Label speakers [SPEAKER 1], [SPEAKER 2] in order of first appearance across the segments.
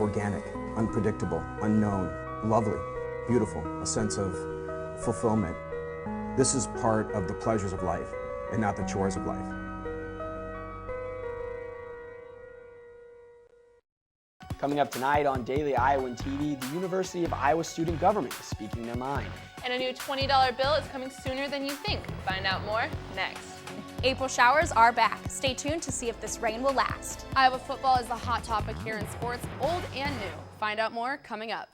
[SPEAKER 1] organic, unpredictable, unknown, lovely, beautiful, a sense of fulfillment. This is part of the pleasures of life and not the chores of life.
[SPEAKER 2] Coming up tonight on Daily Iowan TV, the University of Iowa student government is speaking their mind.
[SPEAKER 3] And a new $20 bill is coming sooner than you think. Find out more next.
[SPEAKER 4] April showers are back. Stay tuned to see if this rain will last.
[SPEAKER 3] Iowa football is the hot topic here in sports, old and new. Find out more coming up.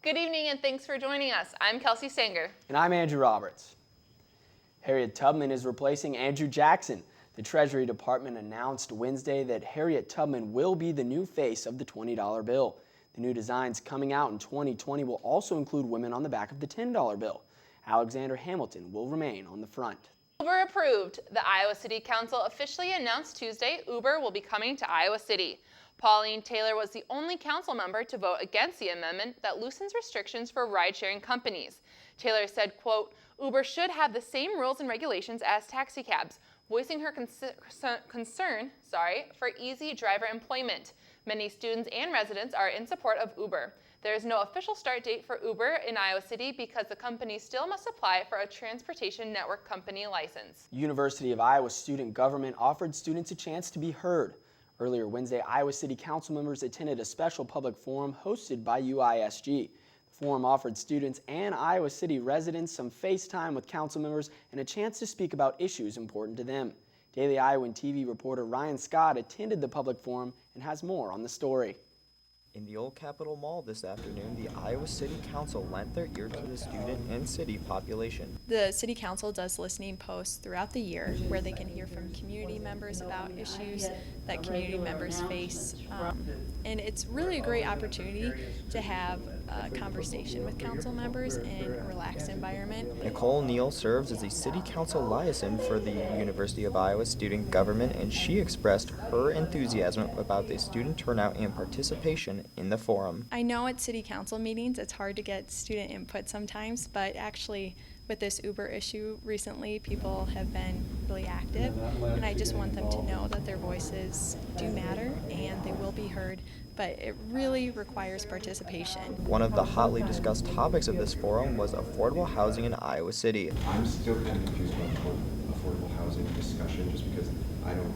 [SPEAKER 3] Good evening and thanks for joining us. I'm Kelsey Sanger.
[SPEAKER 2] And I'm Andrew Roberts. Harriet Tubman is replacing Andrew Jackson. The Treasury Department announced Wednesday that Harriet Tubman will be the new face of the $20 bill. The new designs coming out in 2020 will also include women on the back of the $10 bill. Alexander Hamilton will remain on the front.
[SPEAKER 3] Uber approved. The Iowa City Council officially announced Tuesday Uber will be coming to Iowa City. Pauline Taylor was the only council member to vote against the amendment that loosens restrictions for ride-sharing companies. Taylor said, quote, Uber should have the same rules and regulations as taxi cabs, voicing her concern for easy driver employment. Many students and residents are in support of Uber. There is no official start date for Uber in Iowa City because the company still must apply for a transportation network company license.
[SPEAKER 2] University of Iowa student government offered students a chance to be heard. Earlier Wednesday, Iowa City Council members attended a special public forum hosted by UISG. The forum offered students and Iowa City residents some face time with council members and a chance to speak about issues important to them. Daily Iowan TV reporter Ryan Scott attended the public forum and has more on the story.
[SPEAKER 5] In the Old Capitol Mall this afternoon, the Iowa City Council lent their ear to the student and city population.
[SPEAKER 6] The City Council does listening posts throughout the year where they can hear from community members about issues that community members face. And it's really a great opportunity to have a conversation with council members in a relaxed environment.
[SPEAKER 5] Nicole Neal serves as the City Council liaison for the University of Iowa student government, and she expressed her enthusiasm about the student turnout and participation in the forum.
[SPEAKER 6] I know at City Council meetings it's hard to get student input sometimes, but actually with this Uber issue recently, people have been really active, and I just want them to know that their voices do matter and they will be heard, but it really requires participation. One
[SPEAKER 5] of the hotly discussed topics of this forum was affordable housing in Iowa City.
[SPEAKER 7] I'm still kind of confused about the whole affordable housing discussion just because I'm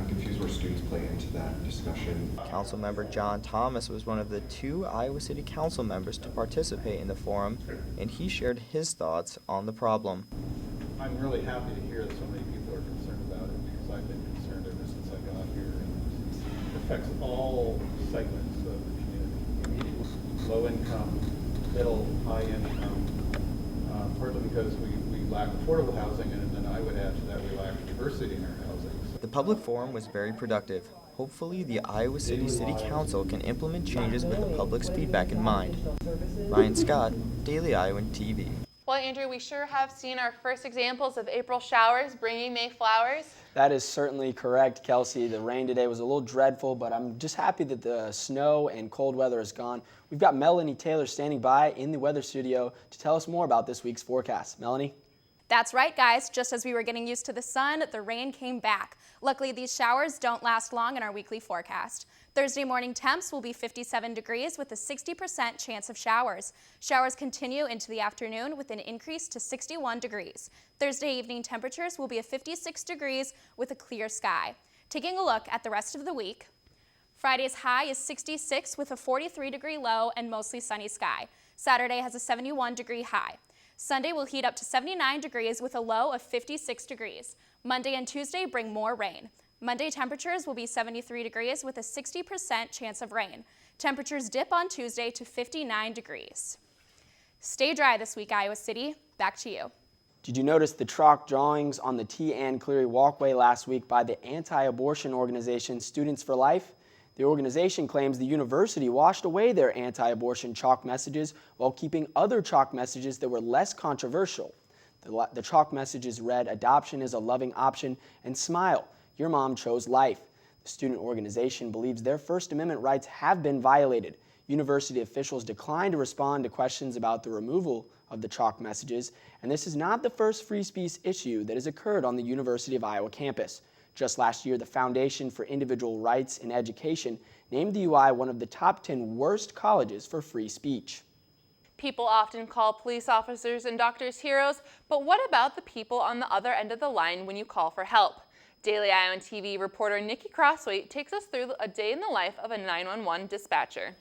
[SPEAKER 7] confused where students play into that discussion.
[SPEAKER 5] Councilmember John Thomas was one of the 2 Iowa City Council members to participate in the forum, and he shared his thoughts on the problem.
[SPEAKER 8] I'm really happy to hear that so many people are concerned about it because I've been concerned ever since I got here. And it affects all segments of the community. Low income, middle, high income, partly because we lack affordable housing, and then I would add to that we lack diversity in our housing.
[SPEAKER 5] The public forum was very productive. Hopefully, the Iowa City City Council can implement changes with the public's feedback in mind. Ryan Scott, Daily Iowan TV.
[SPEAKER 3] Well, Andrew, we sure have seen our first examples of April showers bringing May flowers.
[SPEAKER 2] That is certainly correct, Kelsey. The rain today was a little dreadful, but I'm just happy that the snow and cold weather is gone. We've got Melanie Taylor standing by in the weather studio to tell us more about this week's forecast. Melanie?
[SPEAKER 4] That's right, guys. Just as we were getting used to the sun, the rain came back. Luckily, these showers don't last long in our weekly forecast. Thursday morning temps will be 57 degrees with a 60% chance of showers. Showers continue into the afternoon with an increase to 61 degrees. Thursday evening temperatures will be at 56 degrees with a clear sky. Taking a look at the rest of the week, Friday's high is 66 with a 43-degree low and mostly sunny sky. Saturday has a 71-degree high. Sunday will heat up to 79 degrees with a low of 56 degrees. Monday and Tuesday bring more rain. Monday temperatures will be 73 degrees with a 60% chance of rain. Temperatures dip on Tuesday to 59 degrees. Stay dry this week, Iowa City. Back to you.
[SPEAKER 2] Did you notice the chalk drawings on the T. Ann Cleary walkway last week by the anti-abortion organization Students for Life? The organization claims the university washed away their anti-abortion chalk messages while keeping other chalk messages that were less controversial. The chalk messages read, "Adoption is a loving option," and "Smile, your mom chose life." The student organization believes their First Amendment rights have been violated. University officials declined to respond to questions about the removal of the chalk messages, and this is not the first free speech issue that has occurred on the University of Iowa campus. Just last year, the Foundation for Individual Rights in Education named the UI one of the top 10 worst colleges for free speech.
[SPEAKER 3] People often call police officers and doctors heroes, but what about the people on the other end of the line when you call for help? Daily Iowan TV reporter Nikki Crosswaite takes us through a day in the life of a 911 dispatcher.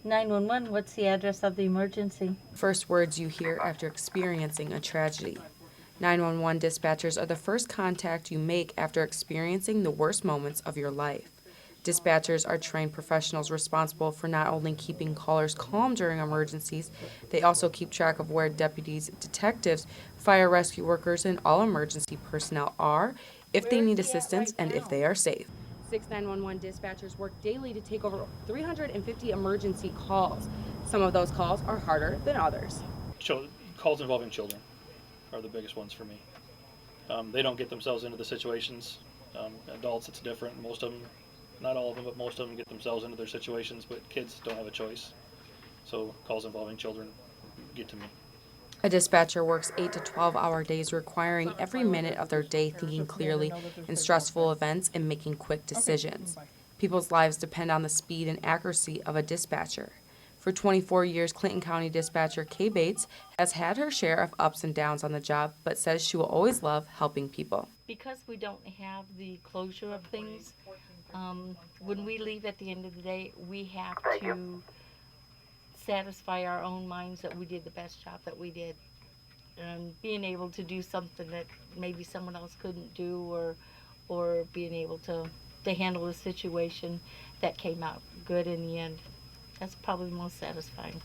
[SPEAKER 9] 911, what's the address of the emergency?
[SPEAKER 10] First words you hear after experiencing a tragedy. 911 dispatchers are the first contact you make after experiencing the worst moments of your life. Dispatchers are trained professionals responsible for not only keeping callers calm during emergencies, they also keep track of where deputies, detectives, fire rescue workers, and all emergency personnel are, if they need assistance, and if they are safe. 6 911 dispatchers work daily to take over 350 emergency calls. Some of those calls are harder than others.
[SPEAKER 11] Calls involving children are the biggest ones for me. They don't get themselves into the situations. Adults, it's different. Most of them, not all of them, but most of them get themselves into their situations, but kids don't have a choice. So calls involving children get to me.
[SPEAKER 10] A dispatcher works 8 to 12-hour days, requiring every minute of their day thinking clearly in stressful events and making quick decisions. People's lives depend on the speed and accuracy of a dispatcher. For 24 years, Clinton County dispatcher Kay Bates has had her share of ups and downs on the job, but says she will always love helping people.
[SPEAKER 9] Because we don't have the closure of things, when we leave at the end of the day, we have to satisfy our own minds that we did the best job that we did. And being able to do something that maybe someone else couldn't do, or being able to handle a situation that came out good in the end. That's probably the most satisfying.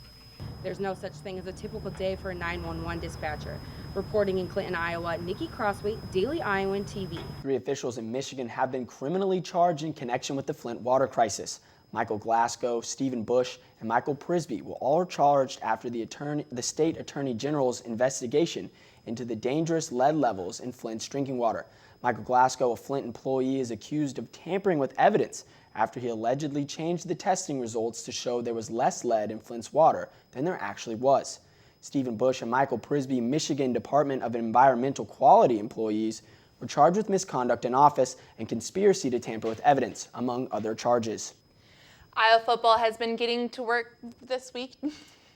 [SPEAKER 10] There's no such thing as a typical day for a 911 dispatcher. Reporting in Clinton, Iowa, Nikki Crosswaite, Daily Iowan TV. 3 officials in Michigan have been criminally charged in connection with the Flint water crisis. Michael Glasgow, Stephen Bush, and Michael Prisby were all charged after the state attorney general's investigation into the dangerous lead levels in Flint's drinking water. Michael Glasgow, a Flint employee, is accused of tampering with evidence after he allegedly changed the testing results to show there was less lead in Flint's water than there actually was. Stephen Bush and Michael Prisby, Michigan Department of Environmental Quality employees, were charged with misconduct in office and conspiracy to tamper with evidence, among other charges.
[SPEAKER 3] Iowa football has been getting to work this week.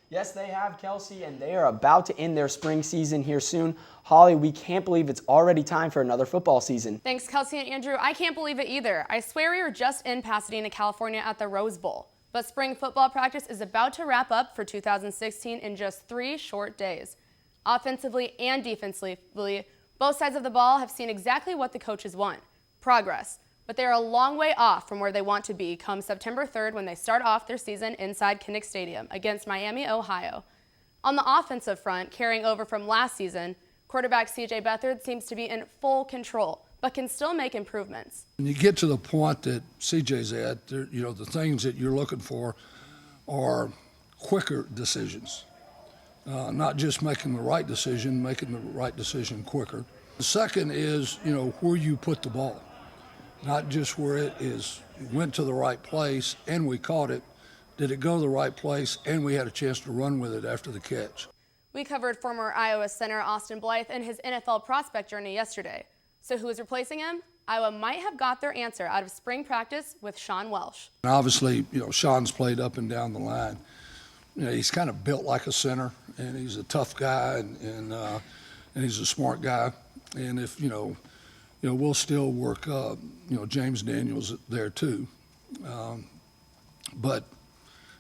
[SPEAKER 2] Yes, they have, Kelsey, and they are about to end their spring season here soon. Holly, we can't believe it's already time for another football season.
[SPEAKER 12] Thanks, Kelsey and Andrew. I can't believe it either. I swear we were just in Pasadena, California at the Rose Bowl. But spring football practice is about to wrap up for 2016 in just 3 short days. Offensively and defensively, both sides of the ball have seen exactly what the coaches want: progress. But they are a long way off from where they want to be come September 3rd when they start off their season inside Kinnick Stadium against Miami, Ohio. On the offensive front, carrying over from last season, quarterback C.J. Beathard seems to be in full control, but can still make improvements.
[SPEAKER 13] When you get to the point that C.J.'s at, the things that you're looking for are quicker decisions. Not just making the right decision, making the right decision quicker. The second is, where you put the ball. Not just where it went to the right place and we caught it. Did it go to the right place and we had a chance to run with it after the catch?
[SPEAKER 12] We covered former Iowa center Austin Blythe and his NFL prospect journey yesterday. So who is replacing him? Iowa might have got their answer out of spring practice with Sean Welsh.
[SPEAKER 13] And obviously, Sean's played up and down the line. He's kind of built like a center, and he's a tough guy, and he's a smart guy. And if we'll still work. James Daniels there too, but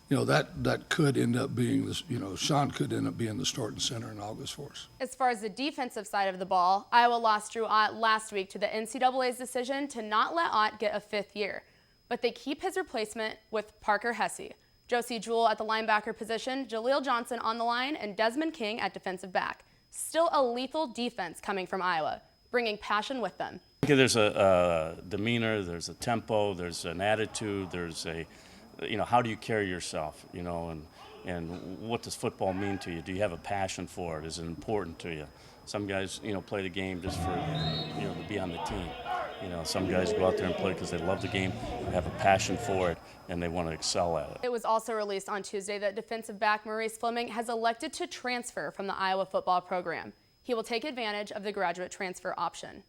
[SPEAKER 13] that could end up being this. Sean could end up being the starting center in August for us.
[SPEAKER 12] As far as the defensive side of the ball, Iowa lost Drew Ott last week to the NCAA's decision to not let Ott get a 5th year, but they keep his replacement with Parker Hesse, Josie Jewell at the linebacker position, Jaleel Johnson on the line, and Desmond King at defensive back. Still a lethal defense coming from Iowa, bringing passion with them.
[SPEAKER 14] There's a demeanor, there's a tempo, there's an attitude, there's a, how do you carry yourself, and And what does football mean to you? Do you have a passion for it? Is it important to you? Some guys, play the game just for, to be on the team. Some guys go out there and play because they love the game, have a passion for it, and they want to excel at it.
[SPEAKER 12] It was also released on Tuesday that defensive back Maurice Fleming has elected to transfer from the Iowa football program. He will take advantage of the graduate transfer option.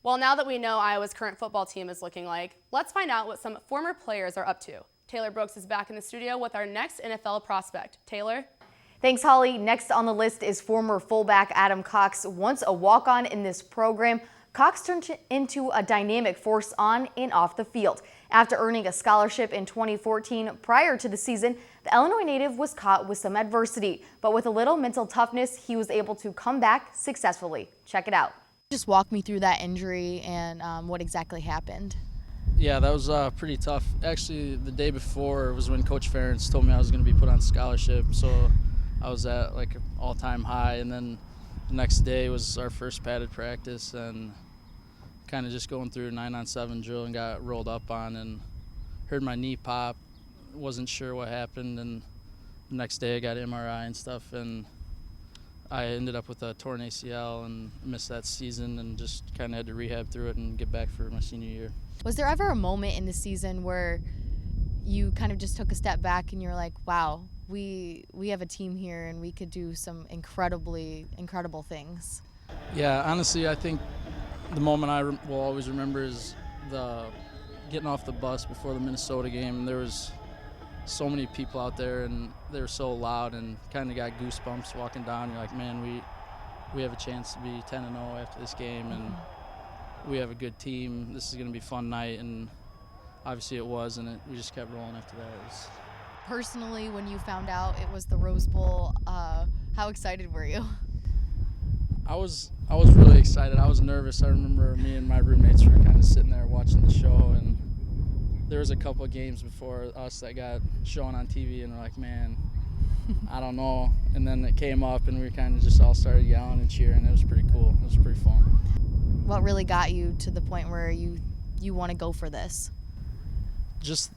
[SPEAKER 12] Well, now that we know Iowa's current football team is looking like, let's find out what some former players are up to. Taylor Brooks is back in the studio with our next NFL prospect. Taylor?
[SPEAKER 15] Thanks, Holly. Next on the list is former fullback Adam Cox. Once a walk-on in this program, Cox turned into a dynamic force on and off the field. After earning a scholarship in 2014, prior to the season, the Illinois native was caught with some adversity, but with a little mental toughness, he was able to come back successfully. Check it out.
[SPEAKER 16] Just walk me through that injury and what exactly happened.
[SPEAKER 17] Yeah, that was pretty tough. Actually, the day before was when Coach Ferentz told me I was going to be put on scholarship, so I was at like an all-time high, and then the next day was our first padded practice, and kind of just going through a 9-on-7 drill and got rolled up on and heard my knee pop. Wasn't sure what happened, and the next day I got MRI and stuff, and I ended up with a torn ACL and missed that season and just kind of had to rehab through it and get back for my senior year.
[SPEAKER 16] Was there ever a moment in the season where you kind of just took a step back and you're like, wow, we have a team here and we could do some incredible things?
[SPEAKER 17] Yeah, honestly, I think the moment I will always remember is the getting off the bus before the Minnesota game. There was so many people out there and they were so loud, and kind of got goosebumps walking down. You're like, man, we have a chance to be 10-0 after this game, and we have a good team. This is going to be a fun night, and obviously it was, and we just kept rolling after that.
[SPEAKER 16] Personally, when you found out it was the Rose Bowl, how excited were you?
[SPEAKER 17] I was really excited. I was nervous. I remember me and my roommates were kind of sitting there watching the show, and there was a couple of games before us that got shown on TV, and we're like, man, I don't know. And then it came up, and we kind of just all started yelling and cheering. It was pretty cool. It was pretty fun.
[SPEAKER 16] What really got you to the point where you want to go for this?
[SPEAKER 17] Just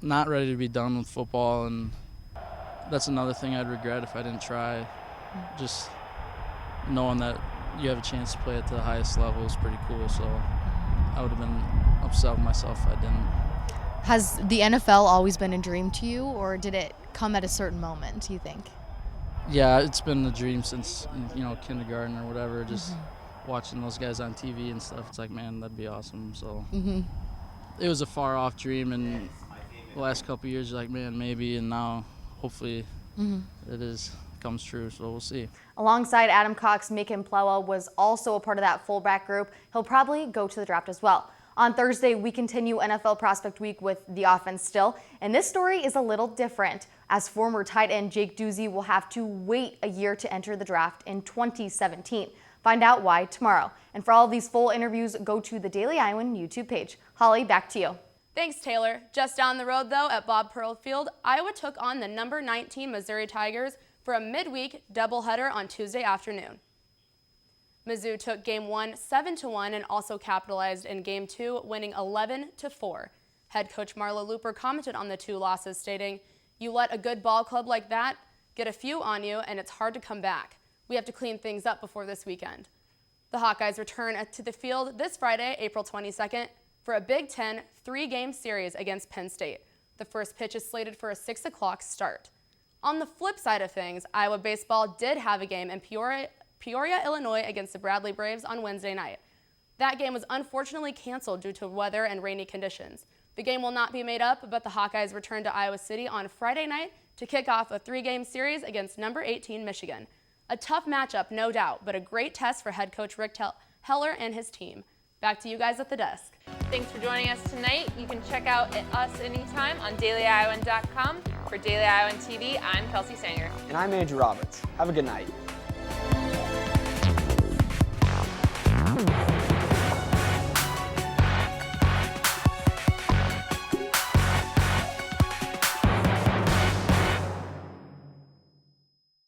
[SPEAKER 17] not ready to be done with football, and that's another thing I'd regret if I didn't try. Just knowing that you have a chance to play at the highest level is pretty cool, so I would have been upset with myself if I didn't.
[SPEAKER 16] Has the NFL always been a dream to you, or did it come at a certain moment, do you think?
[SPEAKER 17] Yeah, it's been a dream since, kindergarten or whatever, just watching those guys on TV and stuff. It's like, man, that'd be awesome. So it was a far off dream, and the last couple of years, you're like, man, maybe, and now hopefully it comes true, so we'll see.
[SPEAKER 15] Alongside Adam Cox, Macon Plewa was also a part of that fullback group. He'll probably go to the draft as well. On Thursday, we continue NFL Prospect Week with the offense still, and this story is a little different, as former tight end Jake Doozy will have to wait a year to enter the draft in 2017. Find out why tomorrow. And for all of these full interviews, go to the Daily Iowan YouTube page. Holly, back to you.
[SPEAKER 12] Thanks, Taylor. Just down the road, though, at Bob Pearl Field, Iowa took on the number 19 Missouri Tigers for a midweek doubleheader on Tuesday afternoon. Mizzou took Game 1 7-1 and also capitalized in Game 2, winning 11-4. Head coach Marla Looper commented on the two losses, stating, "You let a good ball club like that get a few on you, and it's hard to come back. We have to clean things up before this weekend." The Hawkeyes return to the field this Friday, April 22nd, for a Big Ten 3-game series against Penn State. The first pitch is slated for a 6 o'clock start. On the flip side of things, Iowa baseball did have a game in Peoria, Illinois against the Bradley Braves on Wednesday night. That game was unfortunately canceled due to weather and rainy conditions. The game will not be made up, but the Hawkeyes return to Iowa City on Friday night to kick off a 3-game series against number 18 Michigan. A tough matchup, no doubt, but a great test for head coach Rick Heller and his team. Back to you guys at the desk.
[SPEAKER 3] Thanks for joining us tonight. You can check out us anytime on DailyIowan.com. For Daily Iowan TV, I'm Kelsey Sanger.
[SPEAKER 2] And I'm Andrew Roberts. Have a good night.